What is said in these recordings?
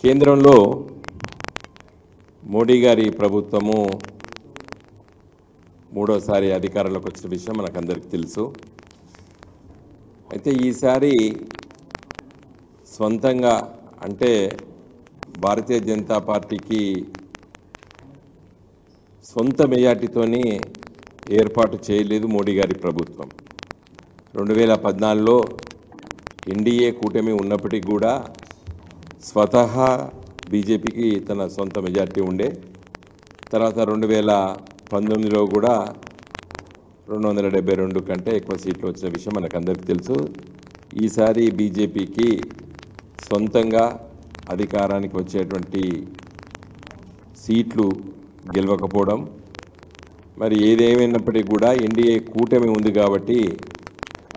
కేంద్రంలో మోడీ గారి ప్రభుత్వము మూడోసారి అధికారంలోకి వచ్చిన విషయం మనకందరికీ తెలుసు. అయితే ఈసారి స్వంతంగా అంటే భారతీయ జనతా పార్టీకి సొంత మెజార్టీతోని ఏర్పాటు చేయలేదు మోడీ గారి ప్రభుత్వం. 2014లో ఎన్డీఏ కూటమి ఉన్నప్పటికీ కూడా స్వతహా బీజేపీకి తన సొంత మెజార్టీ ఉండే. తర్వాత 2019లో కూడా 272 కంటే ఎక్కువ సీట్లు వచ్చిన విషయం మనకందరికీ తెలుసు. ఈసారి బీజేపీకి సొంతంగా అధికారానికి వచ్చేటువంటి సీట్లు గెలవకపోవడం, మరి ఏదేమైనప్పటికీ కూడా ఎన్డీఏ కూటమి ఉంది కాబట్టి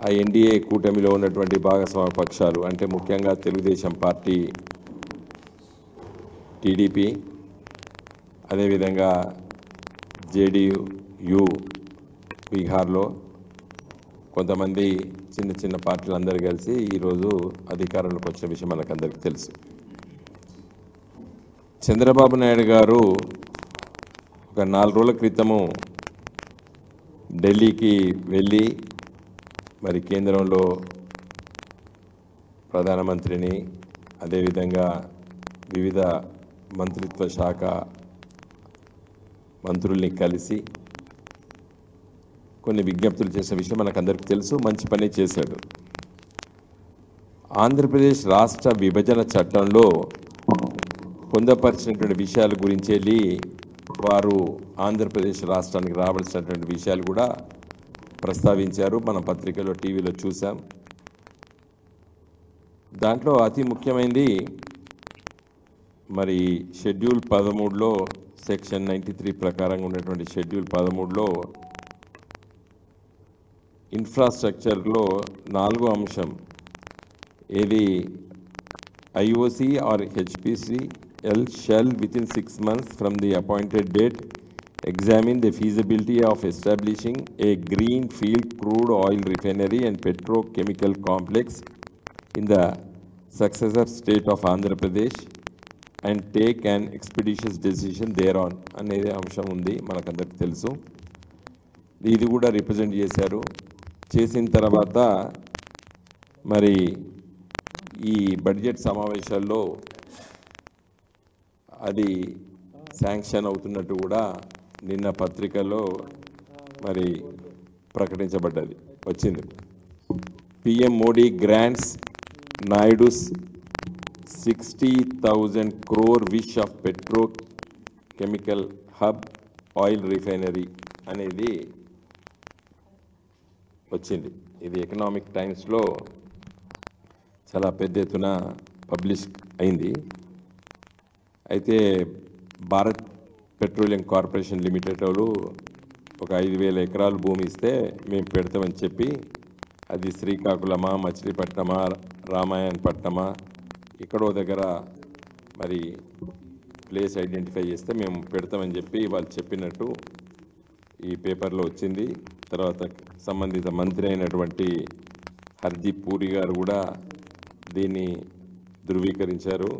ఆ ఎన్డీఏ కూటమిలో ఉన్నటువంటి భాగస్వామ్య పక్షాలు అంటే ముఖ్యంగా తెలుగుదేశం పార్టీ, టీడీపీ, అదేవిధంగా జేడీయూ బీహార్లో కొంతమంది చిన్న చిన్న పార్టీలు అందరూ కలిసి ఈరోజు అధికారంలోకి వచ్చిన విషయం మనకందరికీ తెలుసు. చంద్రబాబు నాయుడు గారు ఒక 4 రోజుల క్రితము ఢిల్లీకి వెళ్ళి మరి కేంద్రంలో ప్రధానమంత్రిని, అదేవిధంగా వివిధ మంత్రిత్వ శాఖ మంత్రుల్ని కలిసి కొన్ని విజ్ఞప్తులు చేసిన విషయం మనకందరికీ తెలుసు. మంచి పని చేశాడు. ఆంధ్రప్రదేశ్ రాష్ట్ర విభజన చట్టంలో పొందపరిచినటువంటి విషయాల గురించి వెళ్ళి వారు ఆంధ్రప్రదేశ్ రాష్ట్రానికి రావాల్సినటువంటి విషయాలు కూడా ప్రస్తావించారు. మన పత్రికలో, టీవీలో చూసాం. దాంట్లో అతి ముఖ్యమైనది మరి షెడ్యూల్ 13లో సెక్షన్ 93 ప్రకారంగా ఉన్నటువంటి షెడ్యూల్ 13లో ఇన్ఫ్రాస్ట్రక్చర్లో 4వ అంశం ఏది IOC or HPCL Shell within 6 months from the appointed date examine the feasibility of establishing a greenfield crude oil refinery and petrochemical complex in the successor state of Andhra Pradesh and take an expeditious decision thereon అనేది అంశం ఉంది, మనకందరికీ తెలుసు. ఇది కూడా represent చేశారు. చేసిన తర్వాత మరి ఈ బడ్జెట్ సమావేశాల్లో అది శాంక్షన్ అవుతున్నట్టు కూడా నిన్న పత్రికల్లో మరి ప్రకటించబడ్డది, వచ్చింది. PM Modi grants Naidu's 60,000 crore wish of petrochemical hub oil refinery అనేది వచ్చింది. ఇది ఎకనామిక్ టైమ్స్లో చాలా పెద్ద ఎత్తున పబ్లిష్ అయింది. అయితే భారత్ పెట్రోలియం కార్పొరేషన్ లిమిటెడ్ వాళ్ళు ఒక 5,000 ఎకరాలు భూమి ఇస్తే మేము పెడతామని చెప్పి అది శ్రీకాకుళమా, మచిలీపట్నమా, రామాయణపట్నమా ఎక్కడో దగ్గర మరి ప్లేస్ ఐడెంటిఫై చేస్తే మేము పెడతామని చెప్పి వాళ్ళు చెప్పినట్టు ఈ పేపర్లో వచ్చింది. తర్వాత సంబంధిత మంత్రి అయినటువంటి హర్దీప్ పూరి గారు కూడా దీన్ని ధృవీకరించారు.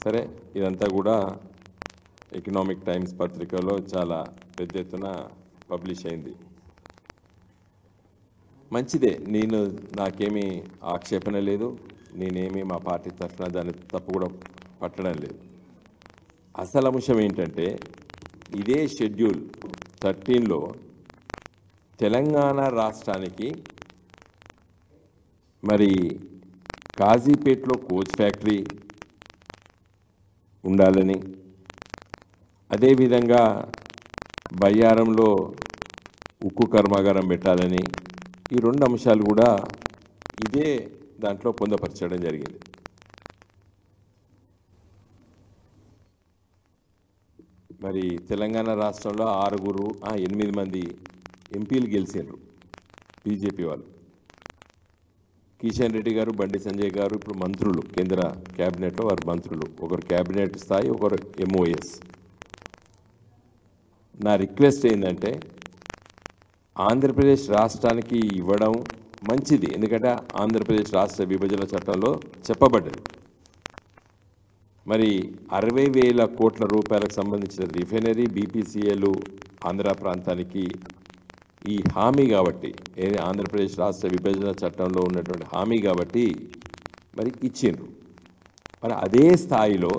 సరే, ఇదంతా కూడా ఎకనామిక్ టైమ్స్ పత్రికలో చాలా పెద్ద ఎత్తున పబ్లిష్ అయింది. మంచిదే, నాకేమీ ఆక్షేపణ లేదు. నేనేమి మా పార్టీ తరఫున దాన్ని తప్పు కూడా పట్టడం లేదు. అసలు అంశం ఏంటంటే ఇదే షెడ్యూల్ 13లో తెలంగాణ రాష్ట్రానికి మరి కాజీపేటలో కోచ్ ఫ్యాక్టరీ ఉండాలని, అదేవిధంగా బయ్యారంలో ఉక్కు కర్మాగారం పెట్టాలని, ఈ 2 అంశాలు కూడా ఇదే దాంట్లో పొందపరచడం జరిగింది. మరి తెలంగాణ రాష్ట్రంలో 8 మంది ఎంపీలు గెలిచారు బీజేపీ వాళ్ళు. కిషన్ రెడ్డి గారు, బండి సంజయ్ గారు ఇప్పుడు మంత్రులు, కేంద్ర క్యాబినెట్లో వారు మంత్రులు. ఒకరు క్యాబినెట్ స్థాయి, ఒకరు ఎంఓఎస్. నా రిక్వెస్ట్ ఏంటంటే ఆంధ్రప్రదేశ్ రాష్ట్రానికి ఇవ్వడం మంచిది, ఎందుకంటే ఆంధ్రప్రదేశ్ రాష్ట్ర విభజన చట్టంలో చెప్పబడ్డది. మరి 60,000 కోట్ల రూపాయలకు సంబంధించిన రిఫైనరీ బీపీసీఎల్ ఆంధ్ర ప్రాంతానికి ఈ హామీ కాబట్టి ఏది ఆంధ్రప్రదేశ్ రాష్ట్ర విభజన చట్టంలో ఉన్నటువంటి హామీ కాబట్టి మరి ఇచ్చిండ్రు. మరి అదే స్థాయిలో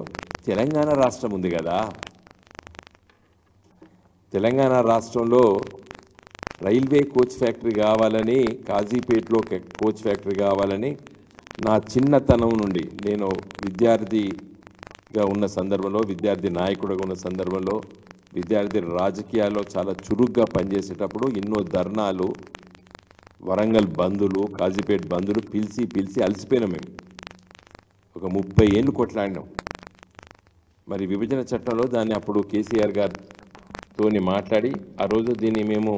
తెలంగాణ రాష్ట్రం ఉంది కదా. తెలంగాణ రాష్ట్రంలో రైల్వే కోచ్ ఫ్యాక్టరీ కావాలని, కాజీపేటలో కోచ్ ఫ్యాక్టరీ కావాలని నా చిన్నతనం నుండి నేను విద్యార్థిగా ఉన్న సందర్భంలో, విద్యార్థి నాయకుడిగా ఉన్న సందర్భంలో, విద్యార్థి రాజకీయాల్లో చాలా చురుగ్గా పనిచేసేటప్పుడు ఎన్నో ధర్నాలు, వరంగల్ బంధులు, కాజీపేట బంధులు పిలిచి అలసిపోయినాం. మేము ఒక 30 ఏళ్ళు కొట్లాడినాం. మరి విభజన చట్టంలో దాన్ని అప్పుడు కేసీఆర్ గారితో మాట్లాడి ఆ రోజు దీన్ని మేము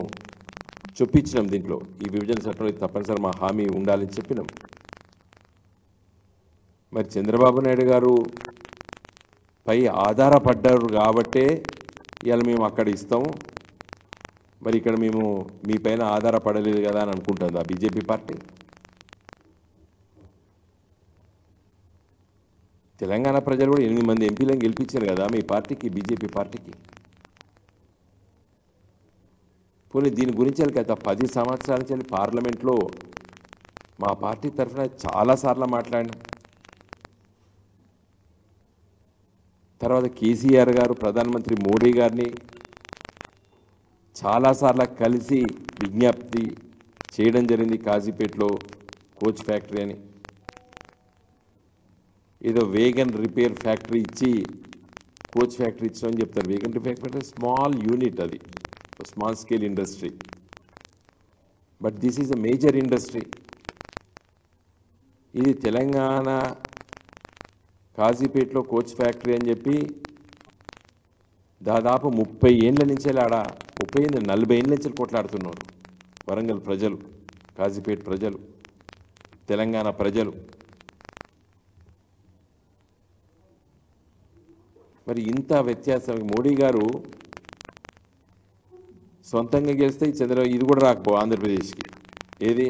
చొప్పించినాం. దీంట్లో ఈ విభజన చట్టంలో తప్పనిసరి మా హామీ ఉండాలని చెప్పినాం. మరి చంద్రబాబు నాయుడు గారు పై ఆధారపడ్డారు కాబట్టే ఇవాళ మేము అక్కడ ఇస్తాము, మరి ఇక్కడ మేము మీ పైన ఆధారపడలేదు కదా అని అనుకుంటుంది ఆ బీజేపీ పార్టీ. తెలంగాణ ప్రజలు కూడా 8 మంది ఎంపీలను గెలిపించారు కదా మీ పార్టీకి, బీజేపీ పార్టీకి. పోనీ దీని గురించి గత 10 సంవత్సరాల నుంచి పార్లమెంట్లో మా పార్టీ తరఫున చాలాసార్లు మాట్లాడినాం. తర్వాత కేసీఆర్ గారు ప్రధానమంత్రి మోడీ గారిని చాలాసార్లు కలిసి విజ్ఞప్తి చేయడం జరిగింది. కాజీపేటలో కోచ్ ఫ్యాక్టరీ అని ఏదో వేగన్ రిపేర్ ఫ్యాక్టరీ ఇచ్చి కోచ్ ఫ్యాక్టరీ ఇచ్చామని చెప్తారు. Wagon repair factory small unit, అది small scale industry. But this is a major industry. ఇది తెలంగాణ కాజీపేటలో కోచ్ ఫ్యాక్టరీ అని చెప్పి దాదాపు 30 ఏళ్ళ నుంచి ఆడ 40 ఏళ్ళ నుంచి కొట్లాడుతున్నారు వరంగల్ ప్రజలు, కాజీపేట ప్రజలు, తెలంగాణ ప్రజలు. మరి ఇంత వ్యత్యాసం మోడీ గారు సొంతంగా గెలిస్తే ఇది కూడా రాకపో ఆంధ్రప్రదేశ్కి. ఏది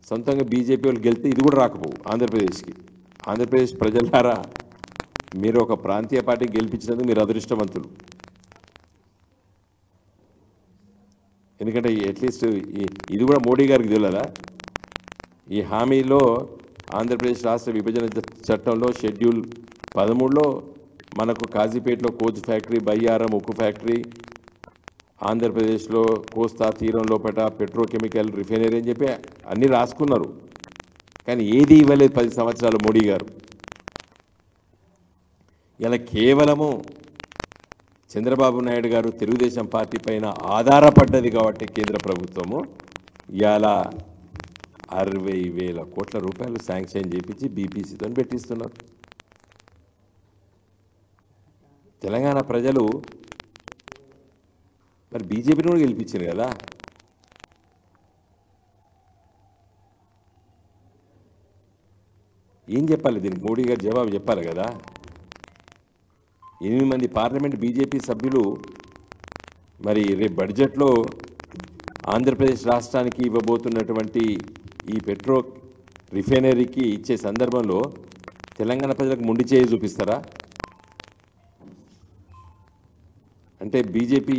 సొంతంగా బీజేపీ వాళ్ళు గెలిస్తే ఇది కూడా రాకపోవు ఆంధ్రప్రదేశ్కి. ఆంధ్రప్రదేశ్ ప్రజలారా, మీరు ఒక ప్రాంతీయ పార్టీ గెలిపించినందుకు మీరు అదృష్టవంతులు. ఎందుకంటే అట్లీస్ట్ ఇది కూడా మోడీ గారికి తెలియదా? ఈ హామీలో ఆంధ్రప్రదేశ్ రాష్ట్ర విభజన చట్టంలో షెడ్యూల్ 13లో మనకు కాజీపేటలో కోచ్ ఫ్యాక్టరీ, బయ్యారం ఉక్కు ఫ్యాక్టరీ, ఆంధ్రప్రదేశ్లో కోస్తా తీరం లోపల పెట్రోకెమికల్ రిఫైనరీ అని చెప్పి అన్నీ రాసుకున్నారు. కానీ ఏది ఇవ్వలేదు 10 సంవత్సరాలు మోడీ గారు. ఇలా కేవలము చంద్రబాబు నాయుడు గారు తెలుగుదేశం పార్టీ పైన ఆధారపడ్డది కాబట్టి కేంద్ర ప్రభుత్వము ఇవాళ 60,000 కోట్ల రూపాయలు శాంక్షన్ చేయించి బీపీసీతో పెట్టిస్తున్నారు. తెలంగాణ ప్రజలు మరి బీజేపీని కూడా గెలిపించారు కదా. ఏం చెప్పాలి దీనికి? మోడీ గారు జవాబు చెప్పాలి కదా. 8 మంది పార్లమెంట్ బీజేపీ సభ్యులు మరి రేపు బడ్జెట్లో ఆంధ్రప్రదేశ్ రాష్ట్రానికి ఇవ్వబోతున్నటువంటి ఈ పెట్రో రిఫైనరీకి ఇచ్చే సందర్భంలో తెలంగాణ ప్రజలకు మొండి చేయి చూపిస్తారా? అంటే బీజేపీ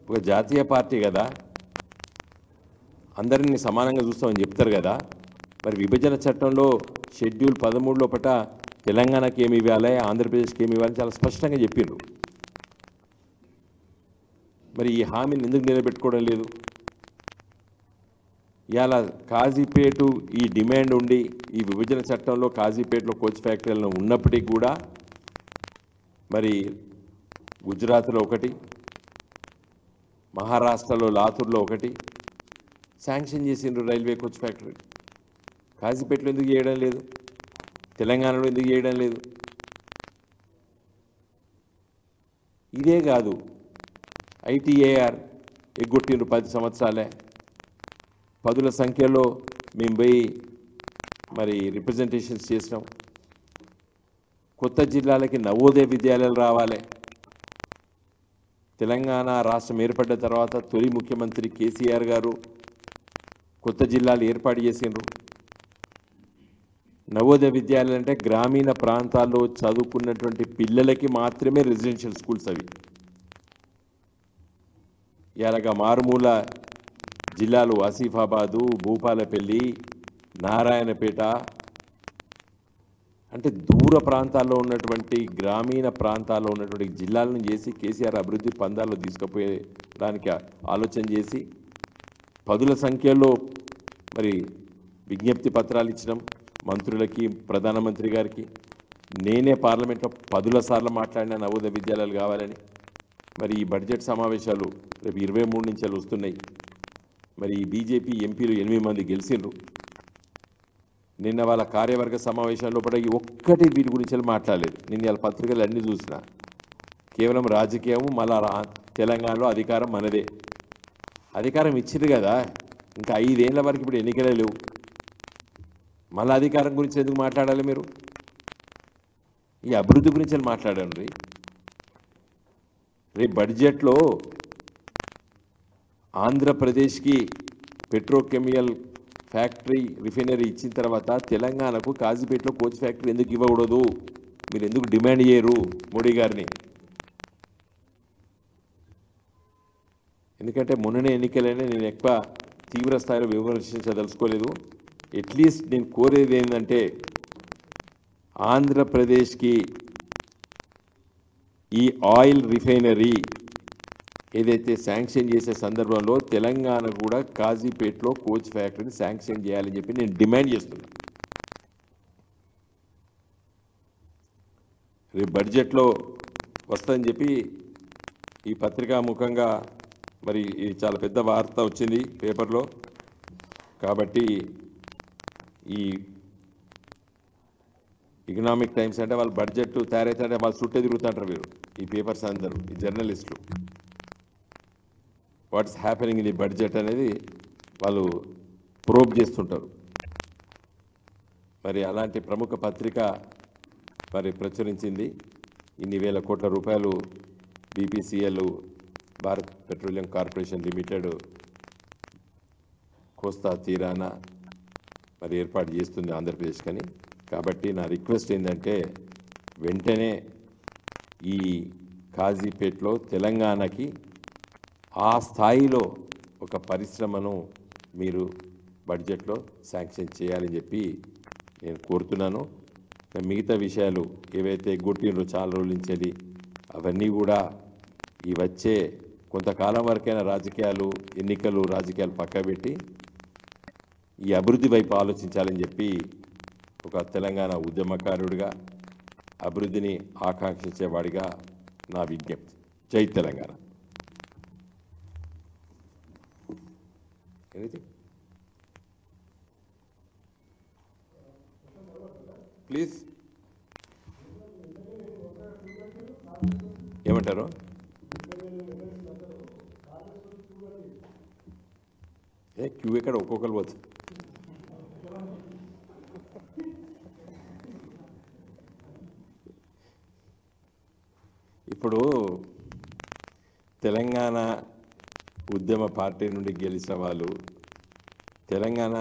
ఒక జాతీయ పార్టీ కదా, అందరినీ సమానంగా చూస్తామని చెప్తారు కదా. మరి విభజన చట్టంలో షెడ్యూల్ 13 లోపట తెలంగాణకి ఏమి ఇవ్వాలి, ఆంధ్రప్రదేశ్కి ఏమి ఇవ్వాలని చాలా స్పష్టంగా చెప్పిండ్రు. మరి ఈ హామీని ఎందుకు నిలబెట్టుకోవడం లేదు? ఇవాళ కాజీపేట ఈ డిమాండ్ ఉండి ఈ విభజన చట్టంలో కాజీపేటలో కోచ్ ఫ్యాక్టరీలను ఉన్నప్పటికీ కూడా మరి గుజరాత్లో ఒకటి, మహారాష్ట్రలో లాతూర్లో ఒకటి శాంక్షన్ చేసిండ్రు రైల్వే కోచ్ ఫ్యాక్టరీ. కాజీపేటలో ఎందుకు చేయడం లేదు? తెలంగాణలో ఎందుకు చేయడం లేదు? ఇదే కాదు, ఐటీఏఆర్ ఎగ్గొట్టిండ్రు 10 సంవత్సరాలే. పదుల సంఖ్యలో మేము పోయి మరి రిప్రజెంటేషన్స్ చేసినాం. కొత్త జిల్లాలకి నవోదయ విద్యాలయాలు రావాలి. తెలంగాణ రాష్ట్రం ఏర్పడ్డ తర్వాత తొలి ముఖ్యమంత్రి కేసీఆర్ గారు కొత్త జిల్లాలు ఏర్పాటు చేసిండ్రు. నవోదయ విద్యాలయాలు అంటే గ్రామీణ ప్రాంతాల్లో చదువుకున్నటువంటి పిల్లలకి మాత్రమే రెసిడెన్షియల్ స్కూల్స్ అవి. ఇలాగా మారుమూల జిల్లాలు ఆసిఫాబాదు, భూపాలపల్లి, నారాయణపేట అంటే దూర ప్రాంతాల్లో ఉన్నటువంటి గ్రామీణ ప్రాంతాల్లో ఉన్నటువంటి జిల్లాలను చేసి కేసీఆర్ అభివృద్ధి పందాల్లో తీసుకుపోయడానికి ఆలోచన చేసి పదుల సంఖ్యలో మరి విజ్ఞప్తి పత్రాలు ఇచ్చినాం మంత్రులకి, ప్రధానమంత్రి గారికి. నేనే పార్లమెంట్లో పదుల సార్లు మాట్లాడిన నవోదయ విద్యాలయాలు కావాలని. మరి ఈ బడ్జెట్ సమావేశాలు రేపు 23 నుంచి వస్తున్నాయి. మరి ఈ బీజేపీ ఎంపీలు 8 మంది గెలిచిండ్రు. నిన్న వాళ్ళ కార్యవర్గ సమావేశాల్లో కూడా ఈ ఒక్కటి వీటి గురించి మాట్లాడలేదు. నిన్న వాళ్ళ పత్రికలు అన్నీ చూసిన కేవలం రాజకీయం. మళ్ళా తెలంగాణలో అధికారం మనదే. అధికారం ఇచ్చింది కదా, ఇంకా 5 ఏళ్ల వరకు ఇప్పుడు ఎన్నికలే లేవు. మళ్ళీ అధికారం గురించి ఎందుకు మాట్లాడాలి మీరు? ఈ అభివృద్ధి గురించి మాట్లాడండి. రేపు బడ్జెట్లో ఆంధ్రప్రదేశ్కి పెట్రోకెమికల్ ఫ్యాక్టరీ, రిఫైనరీ ఇచ్చిన తర్వాత తెలంగాణకు కాజీపేటలో కోచ్ ఫ్యాక్టరీ ఎందుకు ఇవ్వకూడదు? మీరు ఎందుకు డిమాండ్ చేయరు మోడీ గారిని? ఎందుకంటే మొన్ననే ఎన్నికలైనా నేను ఎక్కువ తీవ్ర స్థాయిలో విమర్శించదలుచుకోలేదు. అట్లీస్ట్ నేను కోరేది ఏంటంటే ఆంధ్రప్రదేశ్కి ఈ ఆయిల్ రిఫైనరీ ఏదైతే శాంక్షన్ చేసే సందర్భంలో తెలంగాణ కూడా కాజీపేటలో కోచ్ ఫ్యాక్టరీని శాంక్షన్ చేయాలని చెప్పి నేను డిమాండ్ చేస్తున్నాను. రేపు బడ్జెట్లో వస్తుందని చెప్పి ఈ పత్రికా ముఖంగా మరి ఇది చాలా పెద్ద వార్త వచ్చింది పేపర్లో. కాబట్టి ఈ ఎకనామిక్ టైమ్స్ అంటే వాళ్ళు బడ్జెట్ తయారైతే వాళ్ళు చుట్టే తిరుగుతుంటారు మీరు, ఈ పేపర్స్ అందరూ, ఈ జర్నలిస్టులు. What's happening in the budget అనేది వాళ్ళు ప్రోబ్ చేస్తుంటారు. మరి అలాంటి ప్రముఖ పత్రిక మరి ప్రచురించింది. ఇన్ని వేల కోట్ల రూపాయలు BPCL, Bharat petroleum corporation limited కోస్తా తీరాన మరి ఏర్పాటు చేస్తుంది ఆంధ్రప్రదేశ్ కని. కాబట్టి నా రిక్వెస్ట్ ఏంటంటే వెంటనే ఈ కాజీపేటలో తెలంగాణకి ఆ స్థాయిలో ఒక పరిశ్రమను మీరు బడ్జెట్లో శాంక్షన్ చేయాలని చెప్పి నేను కోరుతున్నాను. మిగతా విషయాలు ఏవైతే గుర్తిండ్రు చాలా రోజుల నుంచి అవన్నీ కూడా ఈ వచ్చే కొంతకాలం వరకైనా రాజకీయాలు, ఎన్నికలు, రాజకీయాలు పక్కబెట్టి ఈ అభివృద్ధి వైపు ఆలోచించాలని చెప్పి ఒక తెలంగాణ ఉద్యమకారుడిగా, అభివృద్ధిని ఆకాంక్షించేవాడిగా నా విజ్ఞప్తి. జై తెలంగాణ. ప్లీజ్ ఏమంటారు? క్యూ ఎక్కడ ఒక్కొక్కరు పోతుంది. ఇప్పుడు తెలంగాణ ఉద్యమ పార్టీ నుండి గెలిచిన వాళ్ళు తెలంగాణ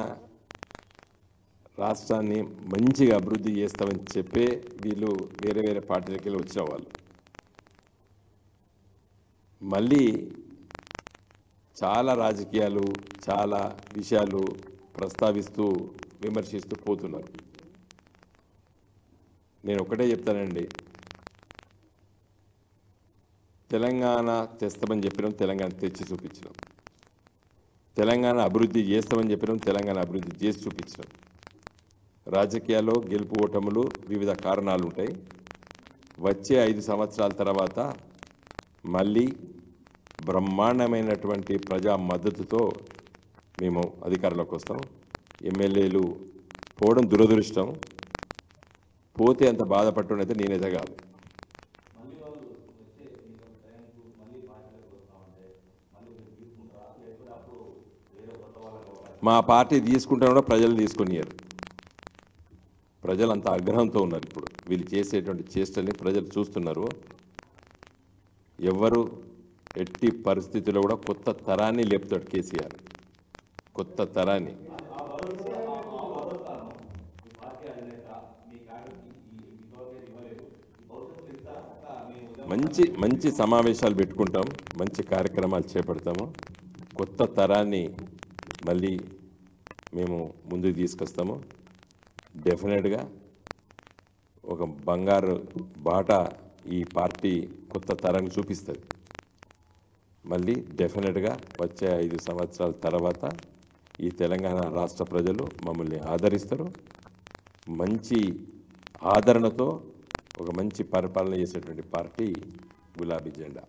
రాష్ట్రాన్ని మంచిగా అభివృద్ధి చేస్తామని చెప్పే వీళ్ళు వేరే వేరే పార్టీలకి వెళ్ళి వచ్చిన వాళ్ళు మళ్ళీ చాలా రాజకీయాలు, చాలా విషయాలు ప్రస్తావిస్తూ విమర్శిస్తూ పోతున్నారు. నేను ఒకటే చెప్తానండి, తెలంగాణ తెస్తామని చెప్పినాం, తెలంగాణ తెచ్చి చూపించినాం. తెలంగాణ అభివృద్ధి చేస్తామని చెప్పినాం, తెలంగాణ అభివృద్ధి చేసి చూపించినాం. రాజకీయాల్లో గెలుపు ఓటములు వివిధ కారణాలు ఉంటాయి. వచ్చే 5 సంవత్సరాల తర్వాత మళ్ళీ బ్రహ్మాండమైనటువంటి ప్రజా మద్దతుతో మేము అధికారంలోకి వస్తాం. ఎమ్మెల్యేలు పోవడం దురదృష్టం. పోతే అంత బాధపడుతుండైతే నేనైతే కాదు. మా పార్టీ తీసుకుంటే కూడా ప్రజలు తీసుకొనియారు. ప్రజలు అంత ఆగ్రహంతో ఉన్నారు. ఇప్పుడు వీళ్ళు చేసేటువంటి చేష్టల్ని ప్రజలు చూస్తున్నారు. ఎవరు ఎట్టి పరిస్థితుల్లో కూడా కొత్త తరాన్ని లేపుతాడు కేసీఆర్, కొత్త తరాన్ని. మంచి సమావేశాలు పెట్టుకుంటాం, మంచి కార్యక్రమాలు చేపడతాము. కొత్త తరాన్ని మళ్ళీ మేము ముందుకు తీసుకొస్తాము. డెఫినెట్గా ఒక బంగారు బాట ఈ పార్టీ కొత్త తరాన్ని చూపిస్తుంది. మళ్ళీ డెఫినెట్గా వచ్చే 5 సంవత్సరాల తర్వాత ఈ తెలంగాణ రాష్ట్ర ప్రజలు మమ్మల్ని ఆదరిస్తారు. మంచి ఆదరణతో ఒక మంచి పరిపాలన చేసేటువంటి పార్టీ గులాబీ జెండా.